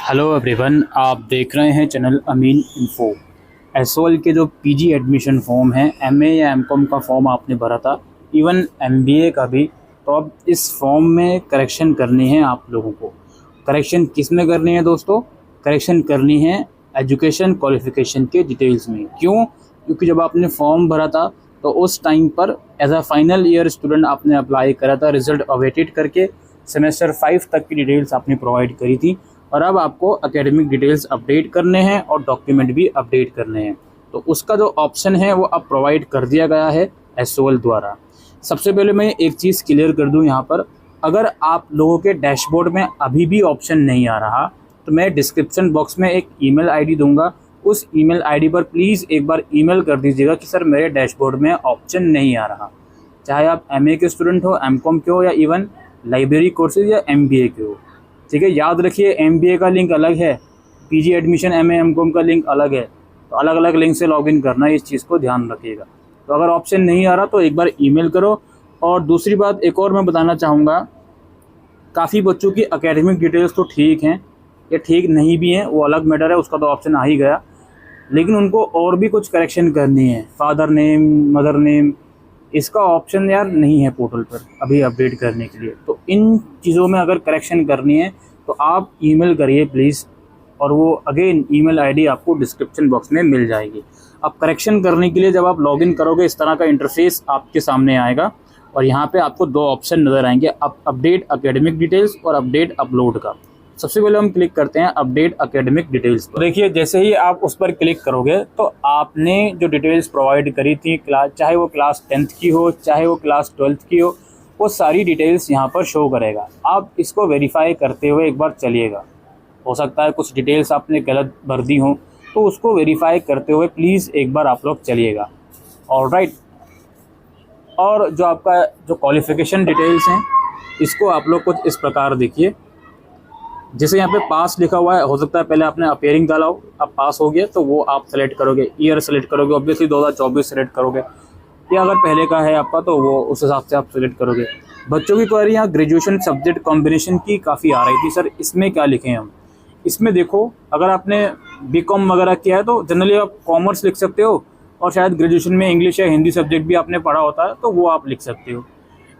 Hello everyone, आप देख रहे हैं चैनल अमीन इन्फो। एसओएल के जो पीजी एडमिशन फॉर्म है, एमए या एमकॉम का फॉर्म आपने भरा था, इवन एमबीए का भी, तो अब इस फॉर्म में करेक्शन करनी है आप लोगों को। करेक्शन किस में करनी है दोस्तों? करेक्शन करनी है एजुकेशन क्वालिफ़िकेशन के डिटेल्स में। क्यों? क्योंकि जब आपने फॉर्म भरा था तो उस टाइम पर as a final year student आपने अप्लाई करा था, रिज़ल्ट अवेटेड करके सेमेस्टर 5 तक की डिटेल्स आपने प्रोवाइड करी थी, और अब आपको एकेडमिक डिटेल्स अपडेट करने हैं और डॉक्यूमेंट भी अपडेट करने हैं। तो उसका जो ऑप्शन है वो अब प्रोवाइड कर दिया गया है एसओएल द्वारा। सबसे पहले मैं एक चीज़ क्लियर कर दूं यहाँ पर, अगर आप लोगों के डैशबोर्ड में अभी भी ऑप्शन नहीं आ रहा तो मैं डिस्क्रिप्शन बॉक्स में एक ईमेल आईडी दूंगा, उस ईमेल आईडी पर प्लीज़ एक बार ईमेल कर दीजिएगा कि सर मेरे डैशबोर्ड में ऑप्शन नहीं आ रहा। चाहे आप एमए के स्टूडेंट हो, एमकॉम के हो, या इवन लाइब्रेरी कोर्सेज या एमबीए के हो। ठीक है, याद रखिए एमबीए का लिंक अलग है, पीजी एडमिशन एमए एमकॉम का लिंक अलग है, तो अलग अलग लिंक से लॉगिन करना है, इस चीज़ को ध्यान रखिएगा। तो अगर ऑप्शन नहीं आ रहा तो एक बार ईमेल करो। और दूसरी बात एक और मैं बताना चाहूँगा, काफ़ी बच्चों की एकेडमिक डिटेल्स तो ठीक हैं या ठीक नहीं भी हैं, वो अलग मैटर है, उसका तो ऑप्शन आ ही गया, लेकिन उनको और भी कुछ करेक्शन करनी है, फादर नेम, मदर नेम, इसका ऑप्शन यार नहीं है पोर्टल पर अभी अपडेट करने के लिए। तो इन चीज़ों में अगर करेक्शन करनी है तो आप ईमेल करिए प्लीज़, और वो अगेन ईमेल आईडी आपको डिस्क्रिप्शन बॉक्स में मिल जाएगी। अब करेक्शन करने के लिए जब आप लॉगिन करोगे इस तरह का इंटरफेस आपके सामने आएगा, और यहाँ पे आपको दो ऑप्शन नज़र आएंगे, अपडेट एकेडमिक डिटेल्स और अपडेट अपलोड का। सबसे पहले हम क्लिक करते हैं अपडेट एकेडमिक डिटेल्स पर। देखिए, जैसे ही आप उस पर क्लिक करोगे तो आपने जो डिटेल्स प्रोवाइड करी थी, क्लास, चाहे वो क्लास 10th की हो, चाहे वो क्लास 12th की हो, वो सारी डिटेल्स यहाँ पर शो करेगा। आप इसको वेरीफाई करते हुए एक बार चलिएगा। हो सकता है कुछ डिटेल्स आपने गलत भर दी हों, तो उसको वेरीफाई करते हुए प्लीज़ एक बार आप लोग चलिएगा। ऑलराइट, और जो आपका जो क्वालिफ़िकेशन डिटेल्स हैं, इसको आप लोग कुछ इस प्रकार देखिए। जैसे यहाँ पे पास लिखा हुआ है, हो सकता है पहले आपने अपेयरिंग डाला हो, अब पास हो गया तो वो आप सेलेक्ट करोगे, ईयर सेलेक्ट करोगे, ऑब्वियसली 2024 सेलेक्ट करोगे, या अगर पहले का है आपका तो वो उस हिसाब से आप सेलेक्ट करोगे। बच्चों की क्वेरी यहाँ ग्रेजुएशन सब्जेक्ट कॉम्बिनेशन की काफ़ी आ रही थी, सर इसमें क्या लिखें हम? इसमें देखो, अगर आपने बीकॉम वगैरह किया है तो जनरली आप कॉमर्स लिख सकते हो, और शायद ग्रेजुएशन में इंग्लिश या हिंदी सब्जेक्ट भी आपने पढ़ा होता है तो वो आप लिख सकते हो।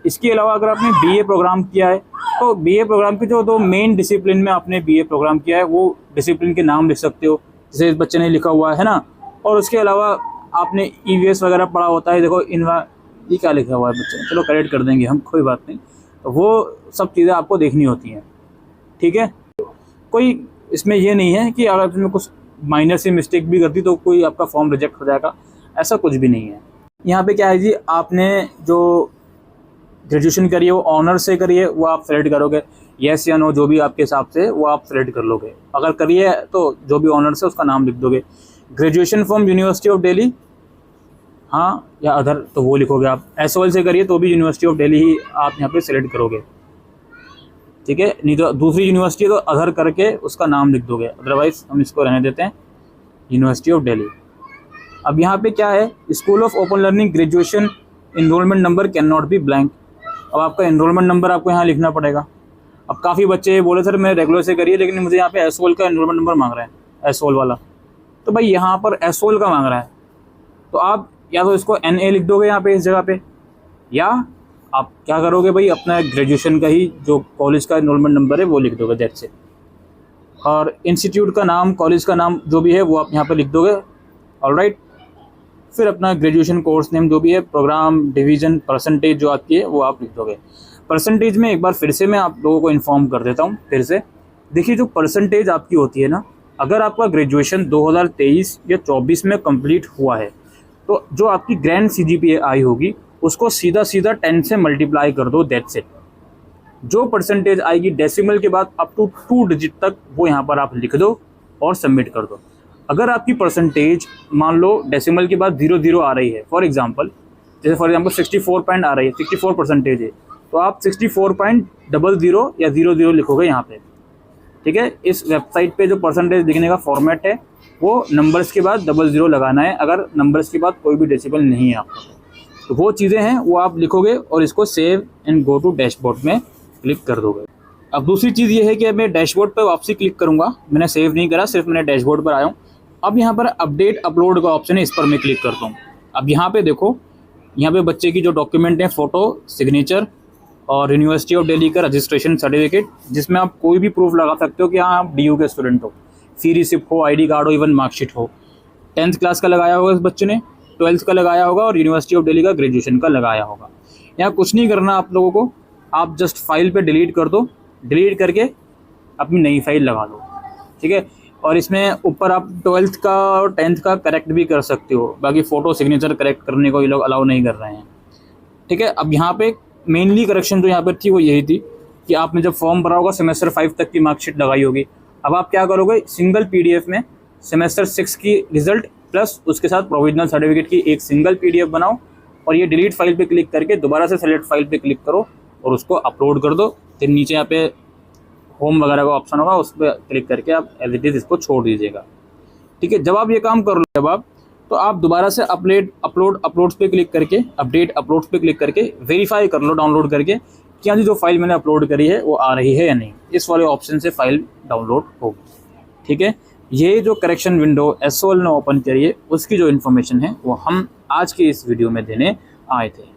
इसके अलावा अगर आपने बीए प्रोग्राम किया है तो बीए प्रोग्राम की जो दो मेन डिसिप्लिन में आपने बीए प्रोग्राम किया है वो डिसिप्लिन के नाम लिख सकते हो, जैसे इस बच्चे ने लिखा हुआ है ना। और उसके अलावा आपने ईवीएस वगैरह पढ़ा होता है, देखो ये क्या लिखा हुआ है बच्चे ने, चलो करेक्ट कर देंगे हम, कोई बात नहीं, तो वो सब चीज़ें आपको देखनी होती हैं। ठीक है, कोई इसमें ये नहीं है कि अगर इसमें कुछ माइनर सी मिस्टेक भी करती तो कोई आपका फॉर्म रिजेक्ट हो जाएगा, ऐसा कुछ भी नहीं है। यहाँ पे क्या है जी, आपने जो ग्रेजुएशन करिए वो ऑनर से करिए, वो आप सेलेक्ट करोगे, येस या नो जो भी आपके हिसाब से वो आप सेलेक्ट कर लोगे। अगर करिए तो जो भी ऑनर से उसका नाम लिख दोगे। Graduation from university of Delhi, हाँ या अदर, तो वो लिखोगे आप। एसओएल से करिए तो भी यूनिवर्सिटी ऑफ दिल्ली ही आप यहाँ पे सेलेक्ट करोगे। ठीक है, नहीं तो दूसरी यूनिवर्सिटी तो अदर करके उसका नाम लिख दोगे, अदरवाइज हम इसको रहने देते हैं यूनिवर्सिटी ऑफ दिल्ली। अब यहाँ पे क्या है, school of open learning graduation enrolment number cannot be blank. अब आपका एनरोलमेंट नंबर आपको यहाँ लिखना पड़ेगा। अब काफ़ी बच्चे बोले सर मैं रेगुलर से करिए, लेकिन मुझे यहाँ पे एसओएल का एनरोलमेंट नंबर मांग रहे हैं, एसओएल वाला, तो भाई यहाँ पर एसओएल का मांग रहा है, तो आप या तो इसको एनए लिख दोगे यहाँ पे इस जगह पे, या आप क्या करोगे भाई, अपना ग्रेजुएशन का ही जो कॉलेज का एनरोलमेंट नंबर है वो लिख दोगे, दैट्स इट। और इंस्टीट्यूट का नाम, कॉलेज का नाम जो भी है वो आप यहाँ पर लिख दोगे। ऑलराइट, फिर अपना ग्रेजुएशन कोर्स नेम जो भी है, प्रोग्राम, डिवीज़न, परसेंटेज जो आती है वो आप लिख दोगे। परसेंटेज में एक बार फिर से मैं आप लोगों को इन्फॉर्म कर देता हूँ फिर से। देखिए, जो परसेंटेज आपकी होती है ना, अगर आपका ग्रेजुएशन 2023 या 24 में कंप्लीट हुआ है तो जो आपकी ग्रैंड सीजीपीए आई होगी उसको सीधा 10 से मल्टीप्लाई कर दो, दैट्स इट। जो परसेंटेज आएगी डेसिमल के बाद अप टू 2 डिजिट तक, वो यहाँ पर आप लिख दो और सबमिट कर दो। अगर आपकी परसेंटेज मान लो डेसिमल के बाद 00 आ रही है, फॉर एग्जांपल 64 पॉइंट आ रही है, 64 परसेंटेज है, तो आप 64.00 या 00 लिखोगे यहाँ पे। ठीक है, इस वेबसाइट पे जो परसेंटेज लिखने का फॉर्मेट है वो नंबर्स के बाद 00 लगाना है, अगर नंबर्स के बाद कोई भी डेसिमल नहीं है आपको, तो वो चीज़ें हैं वो आप लिखोगे और इसको save and go to dashboard में क्लिक कर दोगे। अब दूसरी चीज़ ये है कि अब मैं डैशबोर्ड पर वापसी क्लिक करूँगा, मैंने सेव नहीं करा, सिर्फ मैंने डैशबोर्ड पर आया हूँ। अब यहाँ पर अपडेट अपलोड का ऑप्शन है, इस पर मैं क्लिक करता हूँ। अब यहाँ पे देखो, यहाँ पे बच्चे की जो डॉक्यूमेंट है, फ़ोटो, सिग्नेचर और यूनिवर्सिटी ऑफ दिल्ली का रजिस्ट्रेशन सर्टिफिकेट, जिसमें आप कोई भी प्रूफ लगा सकते हो कि हाँ आप DU के स्टूडेंट हो, फी रिसिप्ट हो, ID कार्ड हो, इवन मार्कशीट हो। 10th क्लास का लगाया होगा इस बच्चे ने, 12th का लगाया होगा और यूनिवर्सिटी ऑफ दिल्ली का ग्रेजुएशन का लगाया होगा। यहाँ कुछ नहीं करना आप लोगों को, आप जस्ट फाइल पे डिलीट कर दो, डिलीट करके अपनी नई फाइल लगा दो, ठीक है। और इसमें ऊपर आप 12th का और 10th का करेक्ट भी कर सकते हो, बाकी फ़ोटो सिग्नेचर करेक्ट करने को ये लोग अलाउ नहीं कर रहे हैं, ठीक है। अब यहाँ पे मेनली करेक्शन जो यहाँ पर थी वो यही थी कि आपने जब फॉर्म भरा होगा सेमेस्टर 5 तक की मार्कशीट लगाई होगी। अब आप क्या करोगे, सिंगल PDF में सेमेस्टर 6 की रिजल्ट प्लस उसके साथ प्रोविजनल सर्टिफिकेट की एक सिंगल PDF बनाओ और ये डिलीट फाइल पे क्लिक करके दोबारा से सेलेक्ट फाइल पे क्लिक करो और उसको अपलोड कर दो। फिर नीचे यहाँ पे होम वगैरह का ऑप्शन होगा, उस पर क्लिक करके आप एज इट इज़ इसको छोड़ दीजिएगा, ठीक है। जब आप ये काम कर लो जब आप, तो आप दोबारा से अपलोड्स पे क्लिक करके, अपडेट अपलोड्स पे क्लिक करके वेरीफाई कर लो डाउनलोड करके कि हाँ जी जो फाइल मैंने अपलोड करी है वो आ रही है या नहीं। इस वाले ऑप्शन से फाइल डाउनलोड होगी, ठीक है। ये जो करेक्शन विंडो SOL ने ओपन करी है उसकी जो इन्फॉर्मेशन है वो हम आज के इस वीडियो में देने आए थे।